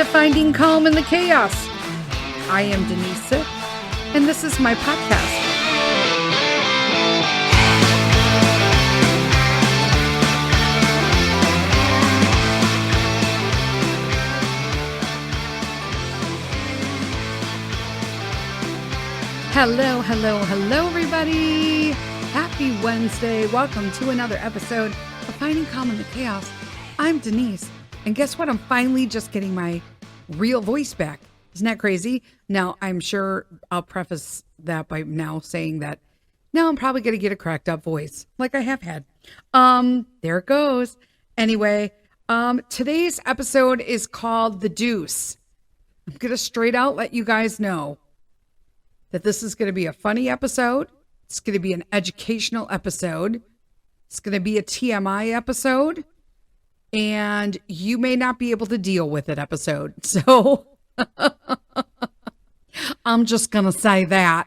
to Finding Calm in the Chaos. I am Denise, and this is my podcast. Hello, everybody. Happy Wednesday. Welcome to another episode of Finding Calm in the Chaos. I'm Denise, and guess what? I'm finally just getting my real voice back. Isn't that crazy? Now, I'm sure I'll preface that by now saying that now I'm probably going to get a cracked up voice like I have had. There it goes. Anyway, today's episode is called The Deuce. I'm going to straight out let you guys know that this is going to be a funny episode. It's going to be an educational episode. It's going to be a TMI episode. And you may not be able to deal with it episode. So I'm just going to say that.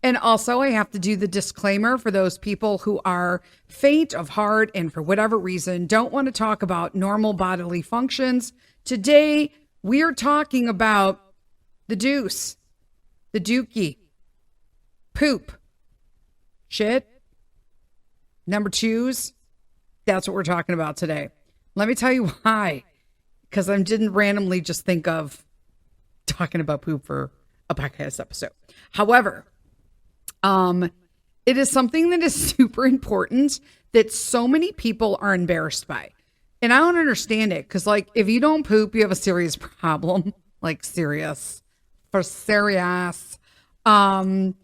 And also I have to do the disclaimer for those people who are faint of heart and for whatever reason don't want to talk about normal bodily functions. Today we are talking about the deuce, the dookie, poop, shit, number twos. That's what we're talking about today. Let me tell you why. Because I didn't randomly just think of talking about poop for a podcast episode. However, it is something that is super important that so many people are embarrassed by. And I don't understand it. Because like, if you don't poop, you have a serious problem. Like serious. For serious. And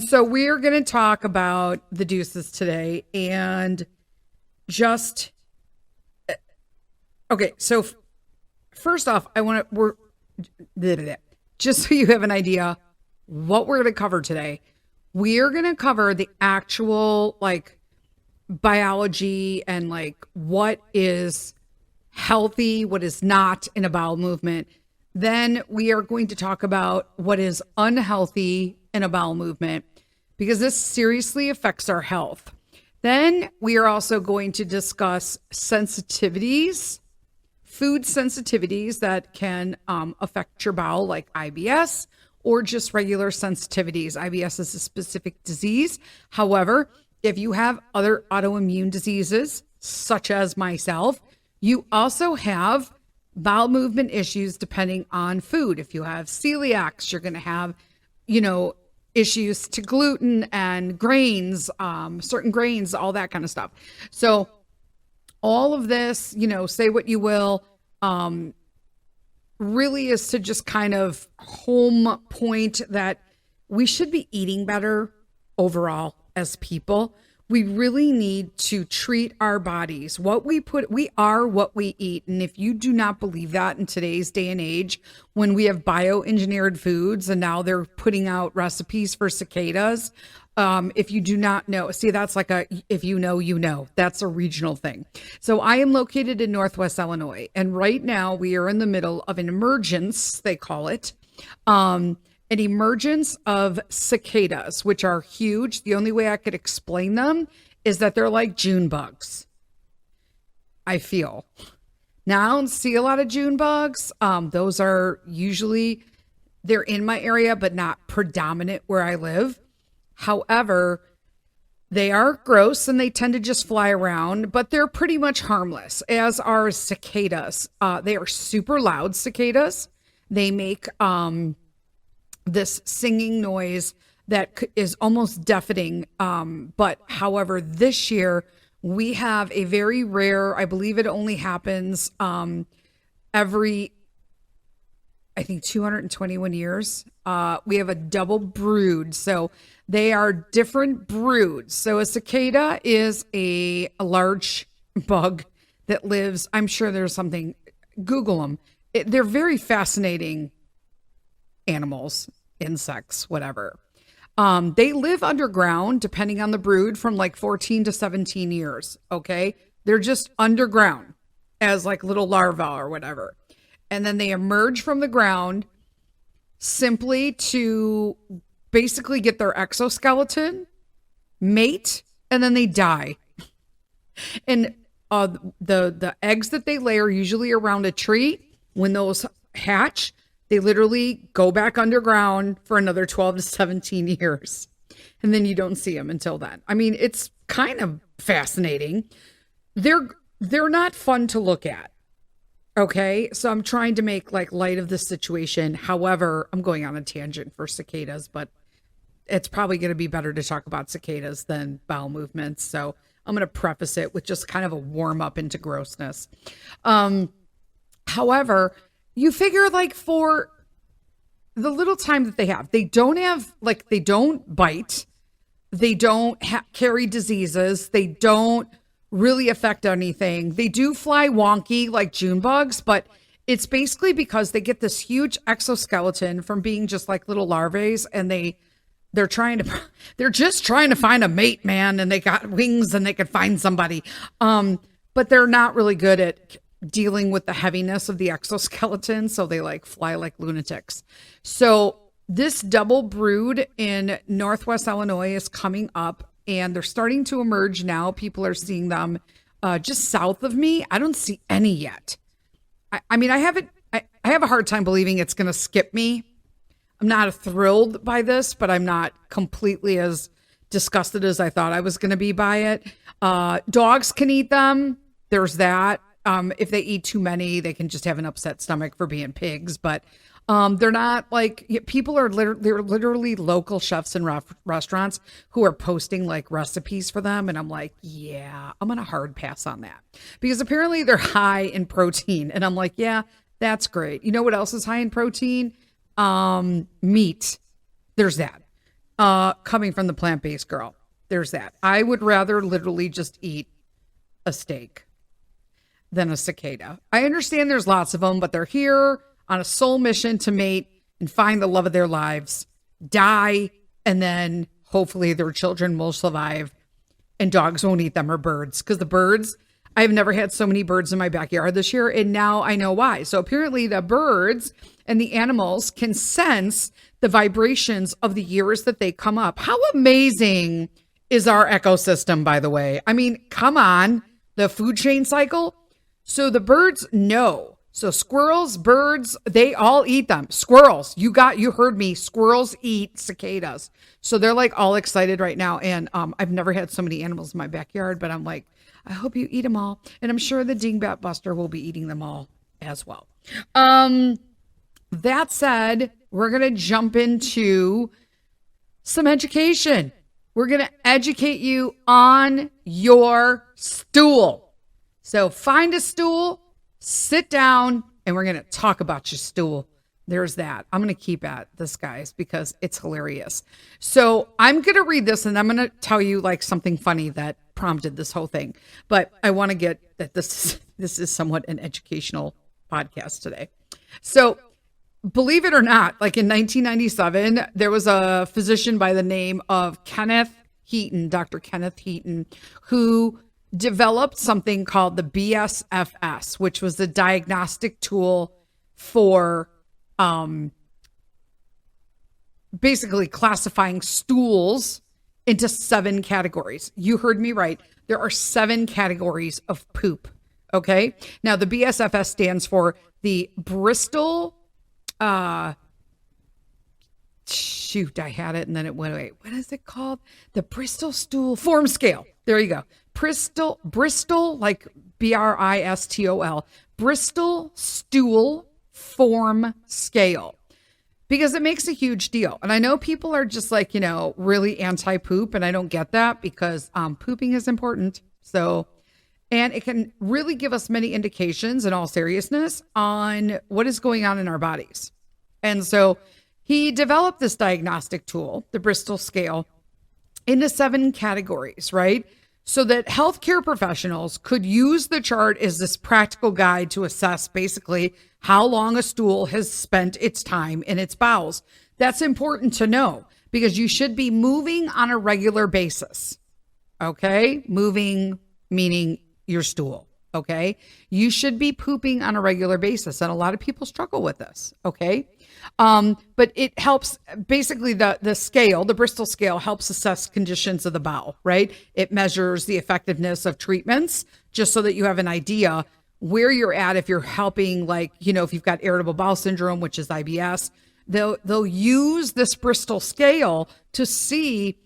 so we're going to talk about the deuces today. And just... Okay, so first off, just so you have an idea what we're going to cover today, we're going to cover the actual like biology and like what is healthy, what is not in a bowel movement. Then we are going to talk about what is unhealthy in a bowel movement because this seriously affects our health. Then we are also going to discuss sensitivities, food sensitivities that can affect your bowel, like IBS or just regular sensitivities. IBS is a specific disease. However, if you have other autoimmune diseases, such as myself, you also have bowel movement issues depending on food. If you have celiacs, you're going to have, issues to gluten and grains, certain grains, all that kind of stuff. So all of this, say what you will, really is to just kind of home point that we should be eating better overall as people. We really need to treat our bodies. We are what we eat. And if you do not believe that in today's day and age, when we have bioengineered foods and now they're putting out recipes for cicadas, if you do not know, see, that's like if you know, that's a regional thing. So I am located in Northwest Illinois. And right now we are in the middle of an emergence, they call it, an emergence of cicadas, which are huge. The only way I could explain them is that they're like June bugs, I feel. Now, I don't see a lot of June bugs. Those are usually, they're in my area, but not predominant where I live. However, they are gross and they tend to just fly around, but they're pretty much harmless, as are cicadas. They are super loud cicadas. They make this singing noise that is almost deafening. But however, this year we have a very rare, I believe it only happens every, I think 221 years. We have a double brood. So they are different broods. So a cicada is a large bug that lives, I'm sure there's something, Google them. They're very fascinating animals, insects, whatever. They live underground, depending on the brood, from like 14 to 17 years. Okay. They're just underground as like little larvae or whatever. And then they emerge from the ground simply to basically get their exoskeleton, mate, and then they die. And the eggs that they lay are usually around a tree. When those hatch, they literally go back underground for another 12 to 17 years. And then you don't see them until then. I mean, it's kind of fascinating. They're not fun to look at. Okay, so I'm trying to make like light of this situation. However, I'm going on a tangent for cicadas, but it's probably going to be better to talk about cicadas than bowel movements. So I'm going to preface it with just kind of a warm up into grossness. However, you figure like for the little time that they don't bite. They don't carry diseases. They don't really affect anything. They do fly wonky like June bugs, but it's basically because they get this huge exoskeleton from being just like little larvae, and they're just trying to find a mate, man, and they got wings and they could find somebody. But they're not really good at dealing with the heaviness of the exoskeleton, so they like fly like lunatics. So this double brood in Northwest Illinois is coming up, and they're starting to emerge now. People are seeing them just south of me. I don't see any yet. I mean, I have a hard time believing it's going to skip me. I'm not thrilled by this, but I'm not completely as disgusted as I thought I was going to be by it. Dogs can eat them. There's that. If they eat too many, they can just have an upset stomach for being pigs. But they're not like, people are they're literally local chefs and restaurants who are posting like recipes for them. And I'm like, yeah, I'm going to hard pass on that because apparently they're high in protein. And I'm like, yeah, that's great. You know what else is high in protein? Meat. There's that. Coming from the plant-based girl. There's that. I would rather literally just eat a steak than a cicada. I understand there's lots of them, but they're here on a sole mission to mate and find the love of their lives, die, and then hopefully their children will survive and dogs won't eat them, or birds. Because the birds, I've never had so many birds in my backyard this year, and now I know why. So apparently the birds and the animals can sense the vibrations of the years that they come up. How amazing is our ecosystem, by the way? I mean, come on, the food chain cycle. So the birds know. So squirrels, birds, they all eat them. Squirrels, you heard me. Squirrels eat cicadas. So they're like all excited right now. And I've never had so many animals in my backyard, but I'm like, I hope you eat them all. And I'm sure the dingbat buster will be eating them all as well. That said, we're going to jump into some education. We're going to educate you on your stool. So find a stool, sit down, and we're going to talk about your stool. There's that. I'm going to keep at this, guys, because it's hilarious. So I'm going to read this, and I'm going to tell you like something funny that prompted this whole thing. But I want to get that this is somewhat an educational podcast today. So believe it or not, like in 1997, there was a physician by the name of Dr. Kenneth Heaton, who developed something called the BSFS, which was the diagnostic tool for basically classifying stools into 7 categories. You heard me right. There are 7 categories of poop. Okay. Now the BSFS stands for the Bristol, shoot, I had it and then it went away. What is it called? The Bristol Stool Form Scale. There you go. Bristol, like Bristol, Bristol Stool Form Scale, because it makes a huge deal. And I know people are just like, really anti-poop, and I don't get that because pooping is important. So, and it can really give us many indications in all seriousness on what is going on in our bodies. And so he developed this diagnostic tool, the Bristol scale, into 7 categories, right? So that healthcare professionals could use the chart as this practical guide to assess basically how long a stool has spent its time in its bowels. That's important to know because you should be moving on a regular basis. Okay? Moving meaning your stool. Okay? You should be pooping on a regular basis. And a lot of people struggle with this. Okay? But it helps, basically the scale, the Bristol scale helps assess conditions of the bowel, right? It measures the effectiveness of treatments just so that you have an idea where you're at, if you're helping, like, if you've got irritable bowel syndrome, which is IBS, they'll use this Bristol scale to see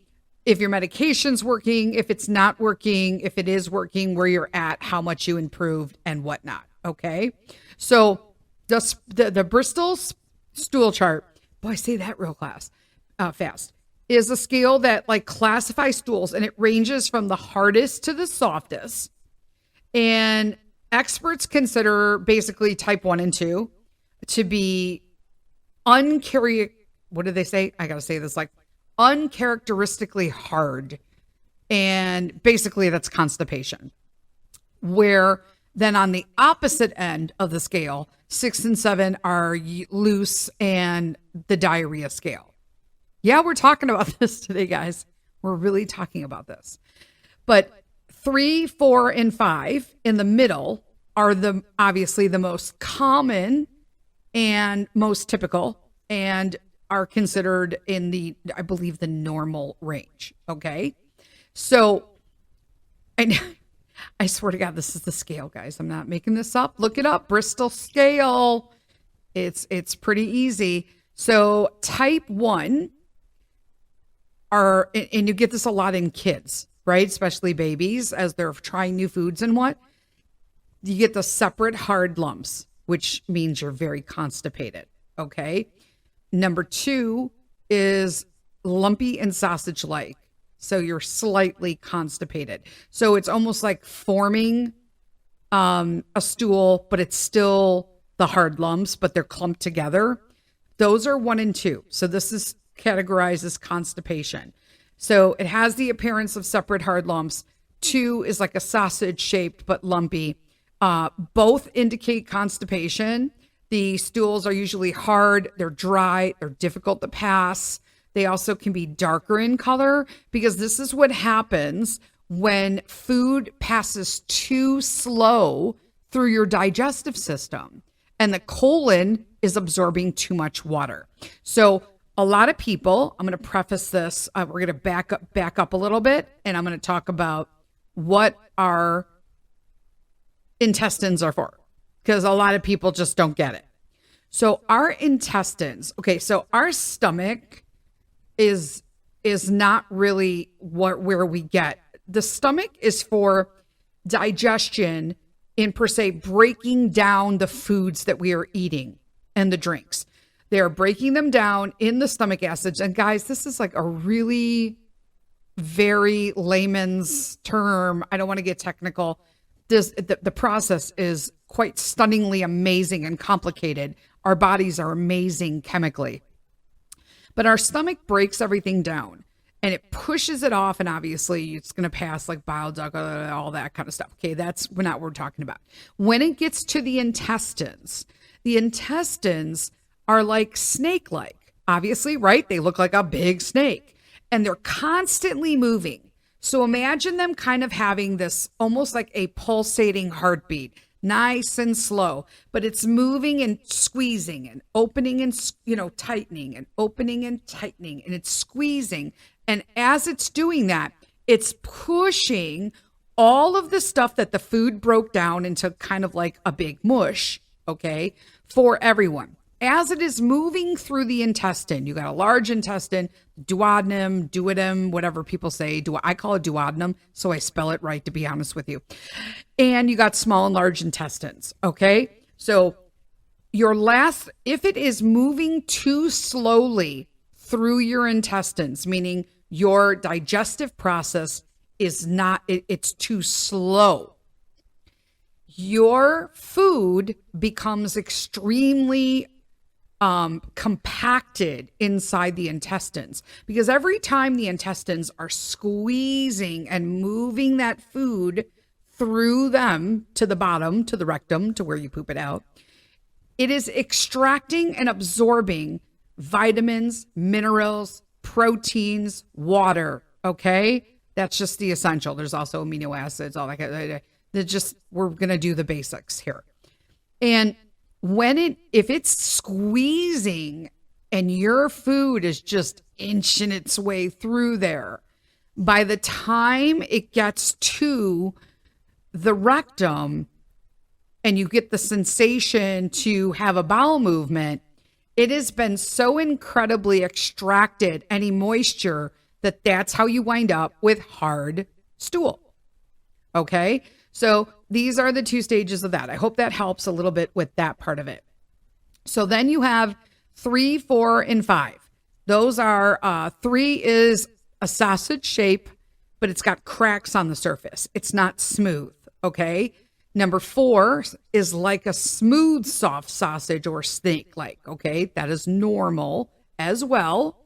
if your medication's working, if it's not working, if it is working, where you're at, how much you improved, and whatnot. Okay. So the Bristol stool chart, boy, I say that real fast, is a scale that like classifies stools, and it ranges from the hardest to the softest. And experts consider basically type 1 and 2 to be what do they say? I got to say this, like uncharacteristically hard. And basically that's constipation. Where then on the opposite end of the scale, 6 and 7 are loose and the diarrhea scale. Yeah, we're talking about this today, guys. We're really talking about this. But 3, 4, and 5 in the middle are obviously the most common and most typical, and are considered in I believe, the normal range. Okay. So, I swear to God, this is the scale, guys. I'm not making this up. Look it up. Bristol scale. It's pretty easy. So type 1 and you get this a lot in kids, right? Especially babies as they're trying new foods and you get the separate hard lumps, which means you're very constipated. Okay. Number 2 is lumpy and sausage-like. So you're slightly constipated. So it's almost like forming a stool, but it's still the hard lumps, but they're clumped together. Those are 1 and 2. So this is categorized as constipation. So it has the appearance of separate hard lumps. 2 is like a sausage shaped, but lumpy. Both indicate constipation. The stools are usually hard. They're dry. They're difficult to pass. They also can be darker in color, because this is what happens when food passes too slow through your digestive system and the colon is absorbing too much water. So a lot of people, I'm going to preface this, we're going to back up a little bit, and I'm going to talk about what our intestines are for, because a lot of people just don't get it. So our intestines, okay, so our stomach is not really where we get. The stomach is for digestion in, per se, breaking down the foods that we are eating and the drinks. They are breaking them down in the stomach acids. And guys, this is like a really very layman's term. I don't want to get technical. The process is quite stunningly amazing and complicated. Our bodies are amazing chemically. But our stomach breaks everything down and it pushes it off. And obviously it's going to pass like bile duct, all that kind of stuff. Okay, that's not what we're talking about. When it gets to the intestines are like snake-like, obviously, right? They look like a big snake and they're constantly moving. So imagine them kind of having this almost like a pulsating heartbeat, nice and slow, but it's moving and squeezing and opening and, tightening and opening and tightening, and it's squeezing. And as it's doing that, it's pushing all of the stuff that the food broke down into kind of like a big mush, okay, for everyone. As it is moving through the intestine, you got a large intestine, duodenum, whatever people say. I call it duodenum, so I spell it right, to be honest with you. And you got small and large intestines, okay? So if it is moving too slowly through your intestines, meaning your digestive process it's too slow, your food becomes extremely compacted inside the intestines, because every time the intestines are squeezing and moving that food through them to the bottom, to the rectum, to where you poop it out, it is extracting and absorbing vitamins, minerals, proteins, water. Okay. That's just the essential. There's also amino acids, all that. We're going to do the basics here. And if it's squeezing and your food is just inching its way through there, by the time it gets to the rectum, and you get the sensation to have a bowel movement, it has been so incredibly extracted, any moisture, that that's how you wind up with hard stool. Okay. So these are the 2 stages of that. I hope that helps a little bit with that part of it. So then you have 3, 4, and 5. Those are 3 is a sausage shape, but it's got cracks on the surface. It's not smooth. Okay. Number 4 is like a smooth, soft sausage or snake-like. Okay. That is normal as well.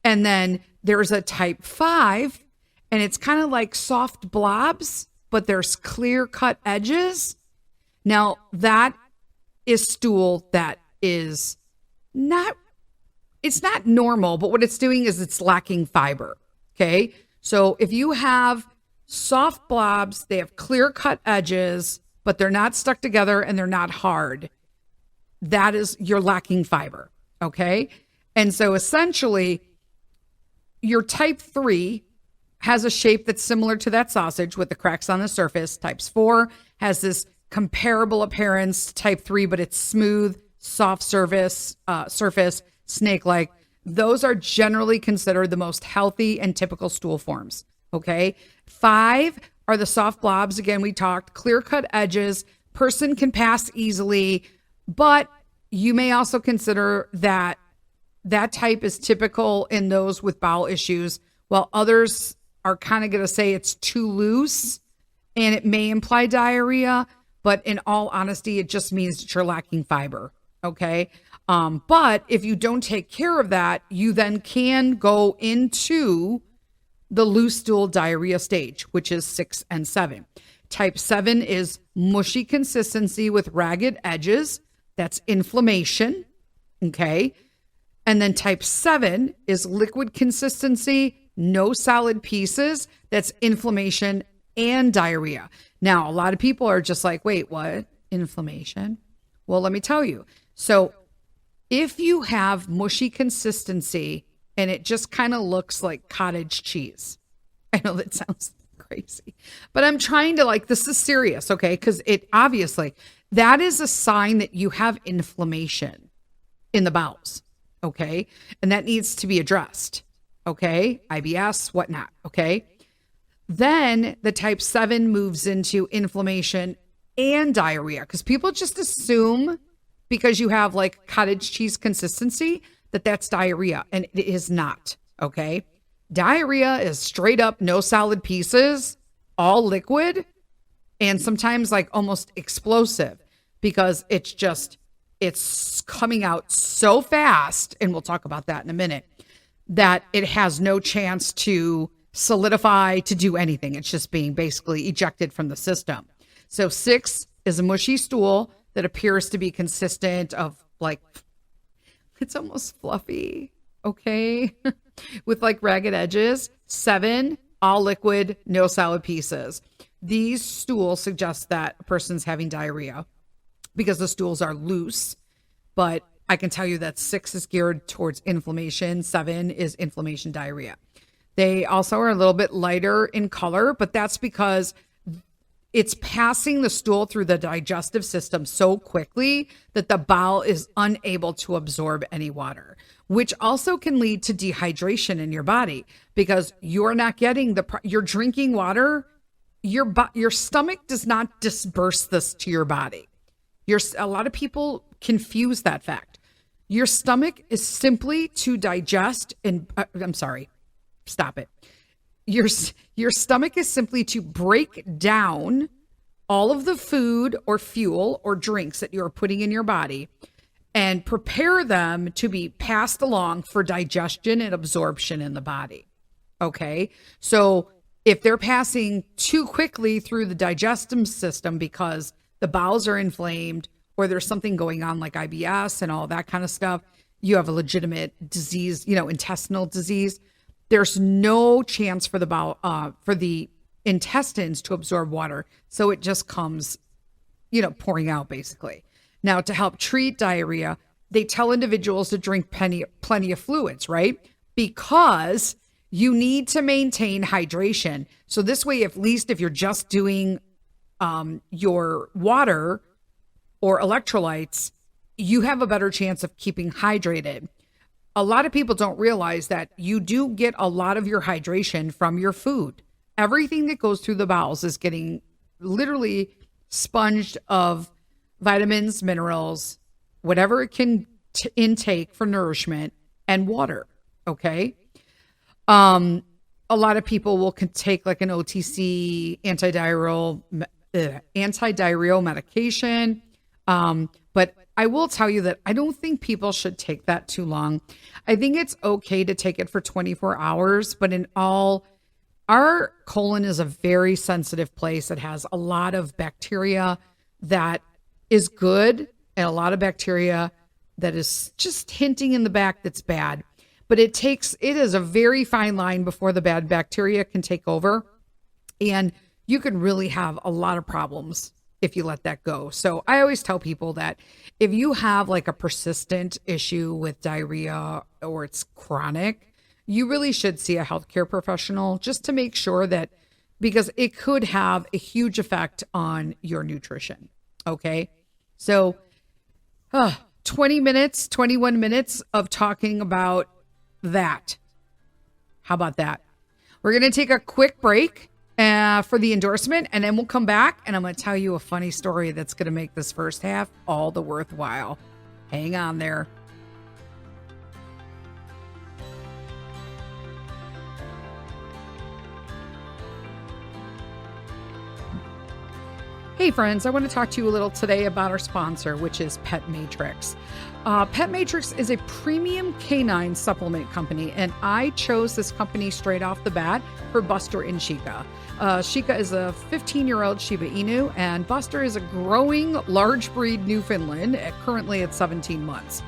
And then there's a type 5, and it's kind of like soft blobs, but there's clear-cut edges. Now, that is stool that is not, it's not normal, but what it's doing is it's lacking fiber. Okay. So if you have soft blobs, they have clear-cut edges, but they're not stuck together and they're not hard, that is, you're lacking fiber. Okay. And so essentially, your type 3 has a shape that's similar to that sausage with the cracks on the surface. Type 4 has this comparable appearance to type 3, but it's smooth, soft surface, snake-like. Those are generally considered the most healthy and typical stool forms. Okay. 5 are the soft blobs. Again, we talked clear-cut edges. Person can pass easily, but you may also consider that type is typical in those with bowel issues, while others are kind of going to say it's too loose and it may imply diarrhea, but in all honesty, it just means that you're lacking fiber. Okay. But if you don't take care of that, you then can go into the loose stool diarrhea stage, which is 6 and 7. Type 7 is mushy consistency with ragged edges. That's inflammation. Okay. And then type 7 is liquid consistency, no solid pieces. That's inflammation and diarrhea. Now, a lot of people are just like, wait, what? Inflammation? Well, let me tell you. So if you have mushy consistency and it just kind of looks like cottage cheese, I know that sounds crazy, but I'm trying to this is serious, okay? Because it obviously, that is a sign that you have inflammation in the bowels. Okay. And that needs to be addressed. Okay. IBS, whatnot. Okay. Then the type 7 moves into inflammation and diarrhea, because people just assume because you have cottage cheese consistency that that's diarrhea, and it is not. Okay. Diarrhea is straight up no solid pieces, all liquid, and sometimes almost explosive, because it's coming out so fast, and we'll talk about that in a minute, that it has no chance to solidify, to do anything. It's just being basically ejected from the system. So 6 is a mushy stool that appears to be consistent of it's almost fluffy, okay, with ragged edges. 7, all liquid, no solid pieces. These stools suggest that a person's having diarrhea because the stools are loose, but I can tell you that 6 is geared towards inflammation. 7 is inflammation, diarrhea. They also are a little bit lighter in color, but that's because it's passing the stool through the digestive system so quickly that the bowel is unable to absorb any water, which also can lead to dehydration in your body, because you're not getting you're drinking water. Your stomach does not disperse this to your body. A lot of people confuse that fact. Your stomach is simply to digest stop it. Your stomach is simply to break down all of the food or fuel or drinks that you're putting in your body and prepare them to be passed along for digestion and absorption in the body. Okay. So if they're passing too quickly through the digestive system because the bowels are inflamed, or there's something going on like IBS and all that kind of stuff, you have a legitimate disease, intestinal disease, there's no chance for the bowel, for the intestines to absorb water. So it just comes, pouring out basically. Now, to help treat diarrhea, they tell individuals to drink plenty of fluids, right? Because you need to maintain hydration. So this way, at least if you're just doing your water, or electrolytes, you have a better chance of keeping hydrated. A lot of people don't realize that you do get a lot of your hydration from your food. Everything that goes through the bowels is getting literally sponged of vitamins, minerals, whatever it can intake for nourishment, and water. Okay. A lot of people will take like an OTC antidiarrheal medication. But I will tell you that I don't think people should take that too long. I think it's okay to take it for 24 hours, but our colon is a very sensitive place. It has a lot of bacteria that is good and a lot of bacteria that is just hinting in the back that's bad. But it is a very fine line before the bad bacteria can take over. And you can really have a lot of problems if you let that go. So I always tell people that if you have like a persistent issue with diarrhea or it's chronic, you really should see a healthcare professional just to make sure that, because it could have a huge effect on your nutrition. Okay. So 21 minutes of talking about that. How about that? We're going to take a quick break for the endorsement, and then we'll come back and I'm going to tell you a funny story that's going to make this first half all the worthwhile. Hang on there. Hey friends, I want to talk to you a little today about our sponsor, which is Pet Matrix. Pet Matrix is a premium canine supplement company, and I chose this company straight off the bat for Buster and Chica. Chica is a 15-year-old Shiba Inu, and Buster is a growing large breed Newfoundland, currently at 17 months.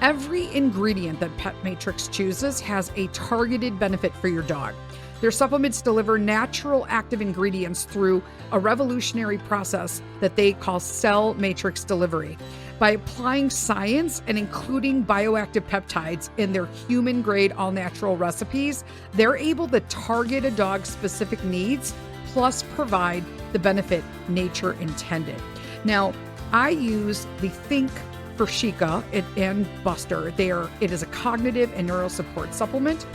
Every ingredient that Pet Matrix chooses has a targeted benefit for your dog. Their supplements deliver natural active ingredients through a revolutionary process that they call cell matrix delivery. By applying science and including bioactive peptides in their human-grade all-natural recipes, they're able to target a dog's specific needs, plus provide the benefit nature intended. Now, I use the Think for Chica and Buster. It is a cognitive and neural support supplement.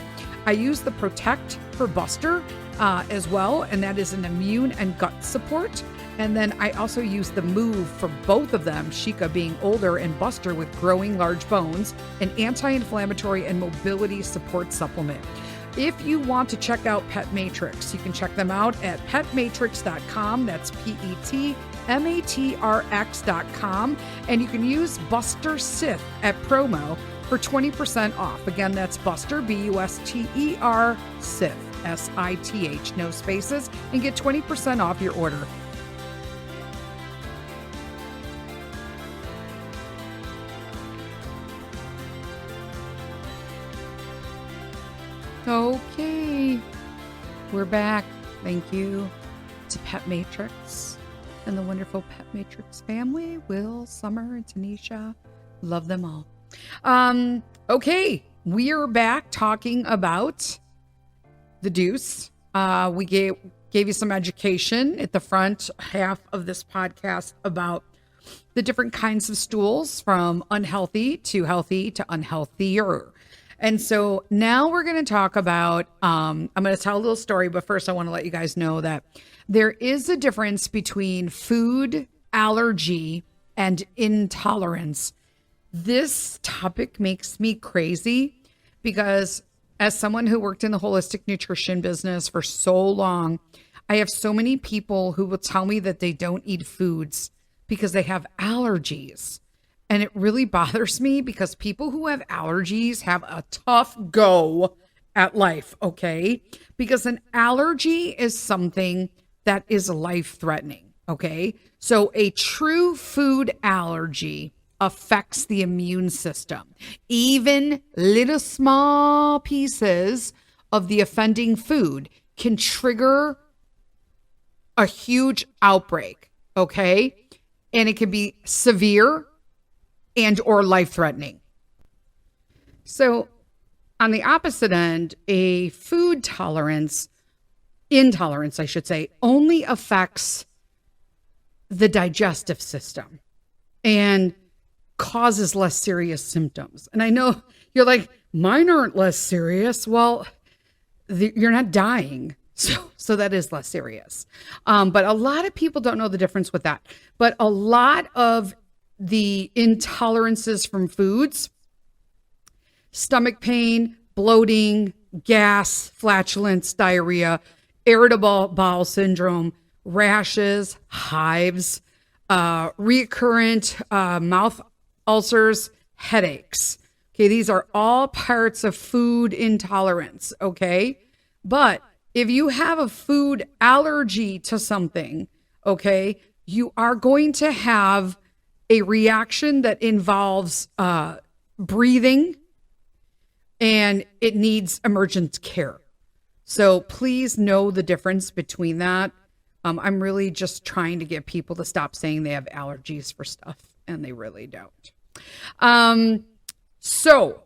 I use the Protect for Buster as well, and that is an immune and gut support. And then I also use the Move for both of them, Chica being older and Buster with growing large bones, an anti-inflammatory and mobility support supplement. If you want to check out Pet Matrix, you can check them out at petmatrix.com. That's PETMATRX.com. And you can use Buster Sith at promo for 20% off. Again, that's Buster, BUSTER, Sith, SITH, no spaces, and get 20% off your order. Okay, we're back. Thank you to Pet Matrix and the wonderful Pet Matrix family. Will, Summer, and Tanisha. Love them all. Okay, we are back talking about the Deuce. We gave you some education at the front half of this podcast about the different kinds of stools, from unhealthy to healthy to unhealthier. And so now we're going to talk about, I'm going to tell a little story, but first I want to let you guys know that there is a difference between food allergy and intolerance. This topic makes me crazy because as someone who worked in the holistic nutrition business for so long, I have so many people who will tell me that they don't eat foods because they have allergies. And it really bothers me because people who have allergies have a tough go at life, okay? Because an allergy is something that is life-threatening, okay? So a true food allergy affects the immune system. Even little small pieces of the offending food can trigger a huge outbreak, okay? And it can be severe and or life-threatening. So on the opposite end, a food intolerance, I should say, only affects the digestive system. and causes less serious symptoms. And I know you're like, mine aren't less serious. Well, you're not dying. So that is less serious. But a lot of people don't know the difference with that. But a lot of the intolerances from foods, stomach pain, bloating, gas, flatulence, diarrhea, irritable bowel syndrome, rashes, hives, recurrent mouth ulcers, headaches. Okay, these are all parts of food intolerance, okay? But if you have a food allergy to something, okay, you are going to have a reaction that involves breathing, and it needs emergent care. So please know the difference between that. I'm really just trying to get people to stop saying they have allergies for stuff, and they really don't. So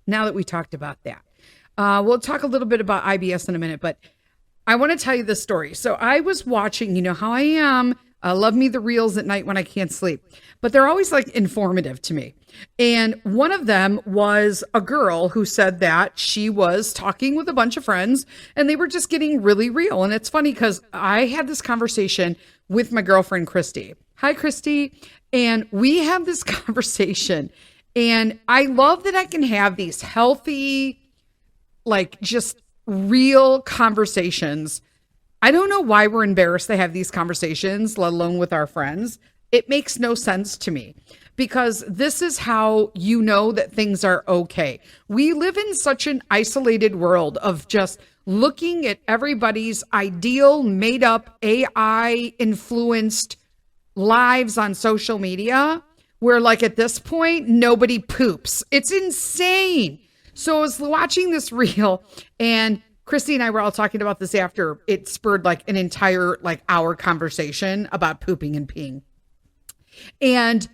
now that we talked about that, we'll talk a little bit about IBS in a minute, but I want to tell you this story. So I was watching, you know how I am. I love me the reels at night when I can't sleep, but they're always like informative to me. And one of them was a girl who said that she was talking with a bunch of friends and they were just getting really real. And it's funny because I had this conversation with my girlfriend, Christy. Hi, Christy. And we have this conversation, and I love that I can have these healthy, like just real conversations. I don't know why we're embarrassed to have these conversations, let alone with our friends. It makes no sense to me, because this is how you know that things are okay. We live in such an isolated world of just looking at everybody's ideal, made up, AI influenced lives on social media, where like at this point, nobody poops. It's insane. So I was watching this reel, and Christy and I were all talking about this after it spurred like an entire like hour conversation about pooping and peeing. And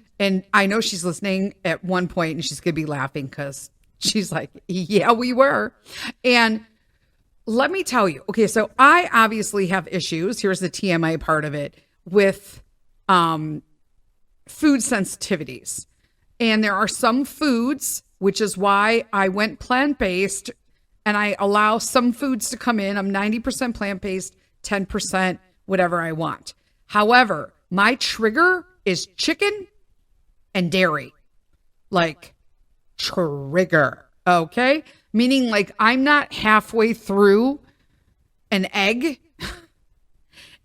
I know she's listening at one point and she's going to be laughing because she's like, yeah, we were. And let me tell you, okay, so I obviously have issues. Here's the TMI part of it with food sensitivities. And there are some foods, which is why I went plant-based, and I allow some foods to come in. I'm 90% plant-based, 10% whatever I want. However, my trigger is chicken and dairy. Like, trigger, okay? Meaning like I'm not halfway through an egg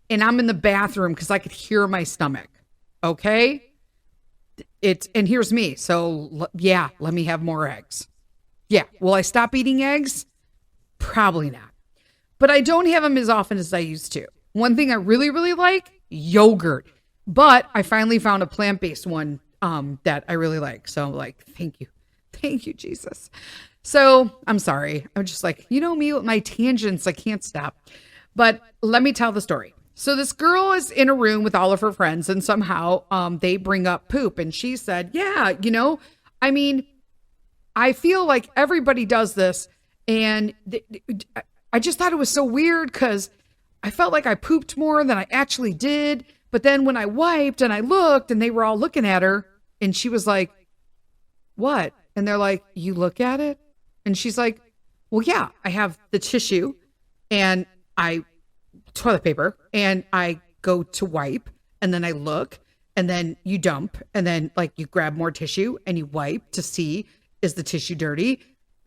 and I'm in the bathroom because I could hear my stomach, okay? And here's me. So yeah, let me have more eggs. Yeah. Will I stop eating eggs? Probably not. But I don't have them as often as I used to. One thing I really, really like, yogurt. But I finally found a plant-based one that I really like. So I'm like, thank you. Thank you, Jesus. So I'm sorry. I'm just like, you know me with my tangents. I can't stop. But let me tell the story. So this girl is in a room with all of her friends, and somehow they bring up poop. And she said, yeah, you know, I mean, I feel like everybody does this. And I just thought it was so weird because I felt like I pooped more than I actually did. But then when I wiped and I looked and they were all looking at her, and she was like, what? And they're like, you look at it? And she's like, well, yeah, I have the tissue and toilet paper, and I go to wipe, and then I look, and then you dump, and then like you grab more tissue and you wipe to see, is the tissue dirty?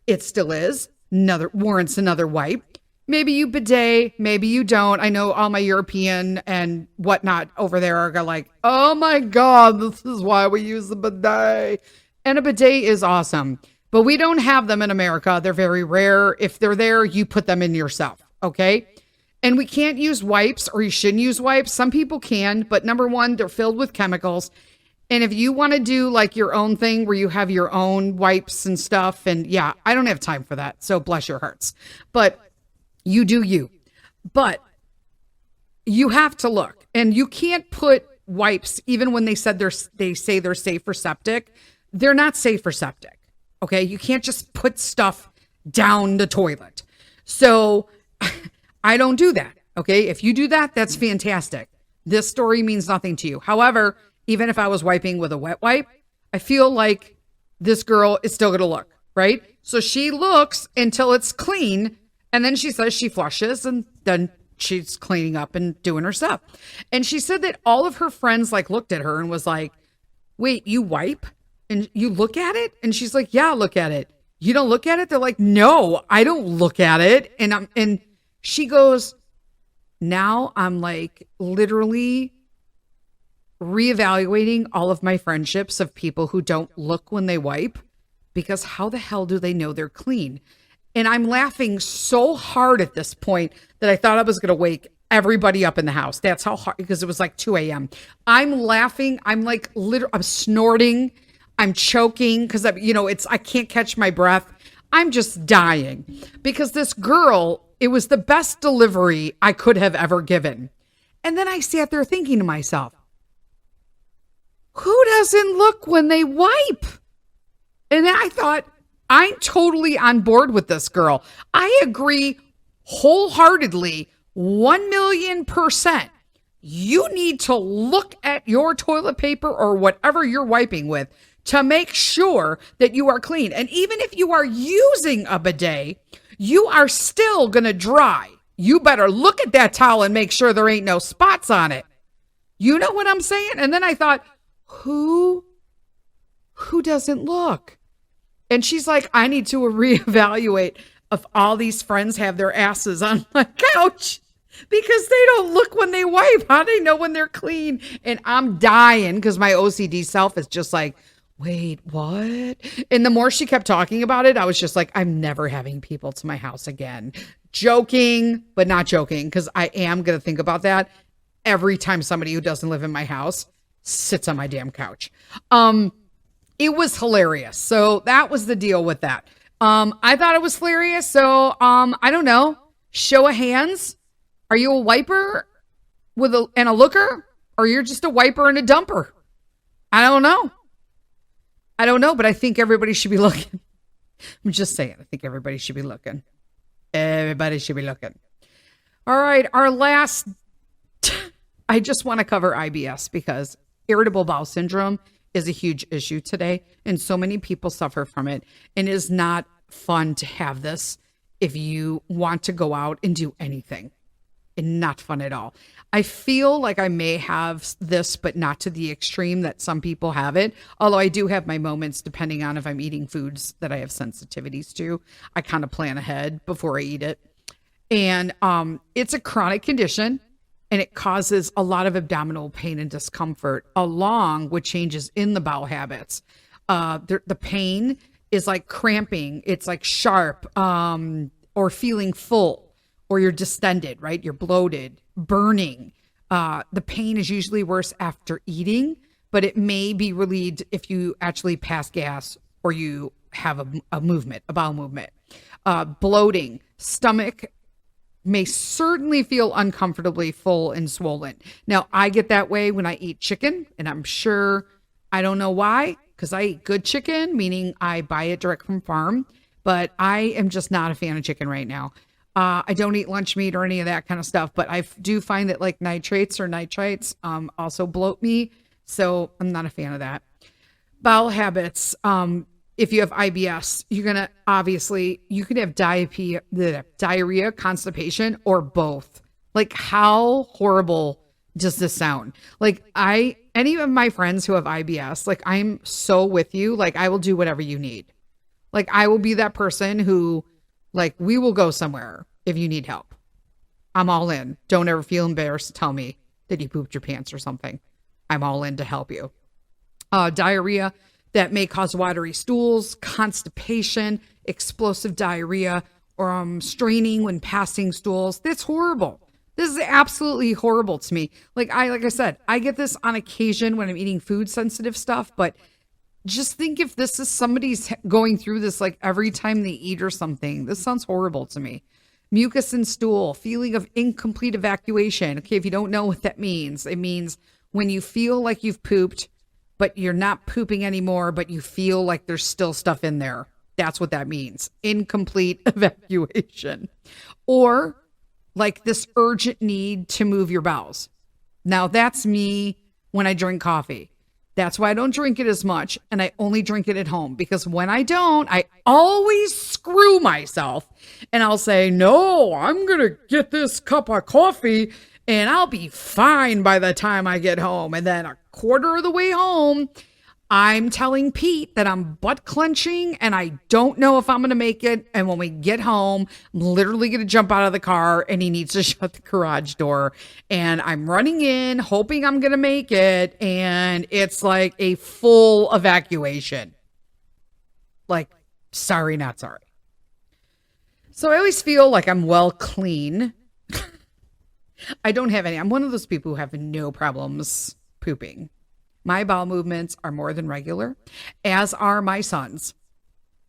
It still is. Warrants another wipe. Maybe you bidet, maybe you don't. I know all my European and whatnot over there are like, oh my God, this is why we use the bidet. And a bidet is awesome, but we don't have them in America. They're very rare. If they're there, you put them in yourself. Okay. And we can't use wipes, or you shouldn't use wipes. Some people can, but number one, they're filled with chemicals. And if you want to do like your own thing where you have your own wipes and stuff, and yeah, I don't have time for that. So bless your hearts, but you do you. But you have to look, and you can't put wipes, even when they say they're safe for septic. They're not safe for septic. Okay. You can't just put stuff down the toilet. So I don't do that. Okay. If you do that, that's fantastic. This story means nothing to you. However, even if I was wiping with a wet wipe, I feel like this girl is still going to look, right? So she looks until it's clean. And then she says she flushes and then she's cleaning up and doing her stuff. And she said that all of her friends like looked at her and was like, wait, you wipe and you look at it? And she's like, yeah, look at it. You don't look at it? They're like, no, I don't look at it. And she goes, now I'm like literally reevaluating all of my friendships of people who don't look when they wipe, because how the hell do they know they're clean? And I'm laughing so hard at this point that I thought I was going to wake everybody up in the house. That's how hard, because it was like 2 a.m. I'm laughing. I'm like, I'm snorting. I'm choking because I can't catch my breath. I'm just dying because this girl, it was the best delivery I could have ever given. And then I sat there thinking to myself, who doesn't look when they wipe? And I thought, I'm totally on board with this girl. I agree wholeheartedly, 1,000,000%. You need to look at your toilet paper or whatever you're wiping with to make sure that you are clean. And even if you are using a bidet, you are still going to dry. You better look at that towel and make sure there ain't no spots on it. You know what I'm saying? And then I thought, who doesn't look? And she's like, I need to reevaluate if all these friends have their asses on my couch because they don't look when they wipe. How do they know when they're clean? And I'm dying because my OCD self is just like, wait, what? And the more she kept talking about it, I was just like, I'm never having people to my house again. Joking, but not joking, because I am going to think about that every time somebody who doesn't live in my house sits on my damn couch. It was hilarious. So that was the deal with that. I thought it was hilarious. So I don't know. Show of hands. Are you a wiper and a looker? Or you're just a wiper and a dumper? I don't know, but I think everybody should be looking. I'm just saying, I think everybody should be looking. Everybody should be looking. All right, our last, I just want to cover IBS because irritable bowel syndrome is a huge issue today, and so many people suffer from it, and it is not fun to have this if you want to go out and do anything. And not fun at all. I feel like I may have this, but not to the extreme that some people have it. Although I do have my moments depending on if I'm eating foods that I have sensitivities to. I kind of plan ahead before I eat it. And it's a chronic condition and it causes a lot of abdominal pain and discomfort along with changes in the bowel habits. The pain is like cramping. It's like sharp or feeling full. Or you're distended, right? You're bloated, burning. The pain is usually worse after eating, but it may be relieved if you actually pass gas or you have a bowel movement. Bloating, stomach may certainly feel uncomfortably full and swollen. Now, I get that way when I eat chicken, and I'm sure, I don't know why, because I eat good chicken, meaning I buy it direct from farm, but I am just not a fan of chicken right now. I don't eat lunch meat or any of that kind of stuff, but I do find that like nitrates also bloat me. So I'm not a fan of that. Bowel habits. If you have IBS, you're going to you can have diarrhea, constipation, or both. Like how horrible does this sound? Like any of my friends who have IBS, like I'm so with you. Like I will do whatever you need. Like I will be that person who, like, we will go somewhere if you need help. I'm all in. Don't ever feel embarrassed to tell me that you pooped your pants or something. I'm all in to help you. Diarrhea that may cause watery stools, constipation, explosive diarrhea, or straining when passing stools. That's horrible. This is absolutely horrible to me. Like I said, I get this on occasion when I'm eating food sensitive stuff, but just think if this is somebody's going through this like every time they eat or something. This sounds horrible to me. Mucus and stool, feeling of incomplete evacuation. Okay, if you don't know what that means, it means when you feel like you've pooped, but you're not pooping anymore, but you feel like there's still stuff in there. That's what that means. Incomplete evacuation. Or like this urgent need to move your bowels. Now that's me when I drink coffee. That's why I don't drink it as much, and I only drink it at home, because when I don't, I always screw myself, and I'll say, no, I'm going to get this cup of coffee and I'll be fine by the time I get home. And then a quarter of the way home, I'm telling Pete that I'm butt clenching and I don't know if I'm going to make it. And when we get home, I'm literally going to jump out of the car and he needs to shut the garage door. And I'm running in, hoping I'm going to make it. And it's like a full evacuation. Like, sorry, not sorry. So I always feel like I'm well clean. I don't have any. I'm one of those people who have no problems pooping. My bowel movements are more than regular, as are my sons.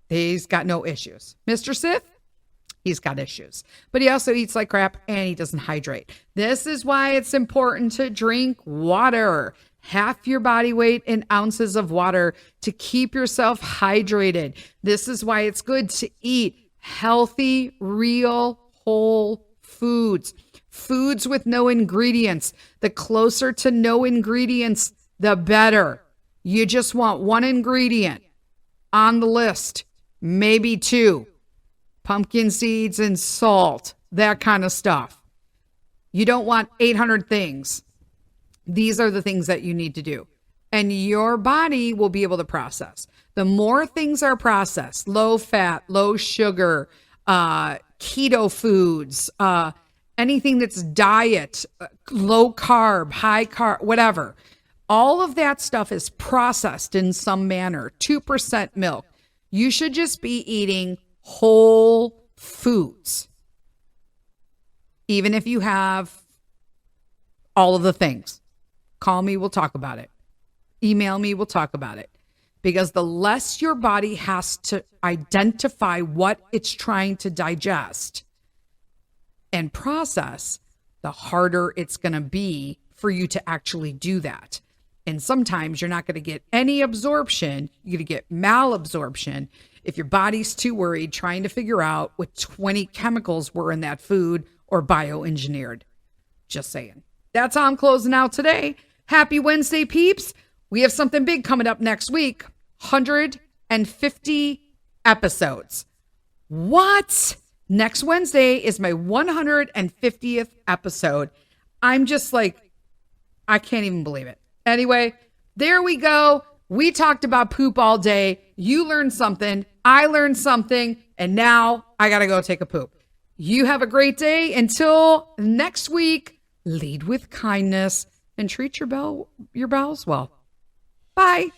He's got no issues. Mr. Sith, he's got issues. But he also eats like crap and he doesn't hydrate. This is why it's important to drink water. Half your body weight in ounces of water to keep yourself hydrated. This is why it's good to eat healthy, real, whole foods. Foods with no ingredients. The closer to no ingredients, the better. You just want one ingredient on the list, maybe two. Pumpkin seeds and salt, that kind of stuff. You don't want 800 things. These are the things that you need to do. And your body will be able to process. The more things are processed, low fat, low sugar, keto foods, anything that's diet, low carb, high carb, whatever. All of that stuff is processed in some manner. 2% milk. You should just be eating whole foods. Even if you have all of the things. Call me, we'll talk about it. Email me, we'll talk about it. Because the less your body has to identify what it's trying to digest and process, the harder it's going to be for you to actually do that. And sometimes you're not going to get any absorption. You're going to get malabsorption if your body's too worried trying to figure out what 20 chemicals were in that food or bioengineered. Just saying. That's how I'm closing out today. Happy Wednesday, peeps. We have something big coming up next week. 150 episodes. What? Next Wednesday is my 150th episode. I'm just like, I can't even believe it. Anyway, there we go. We talked about poop all day. You learned something. I learned something. And now I got to go take a poop. You have a great day. Until next week, lead with kindness and treat your bowels well. Bye.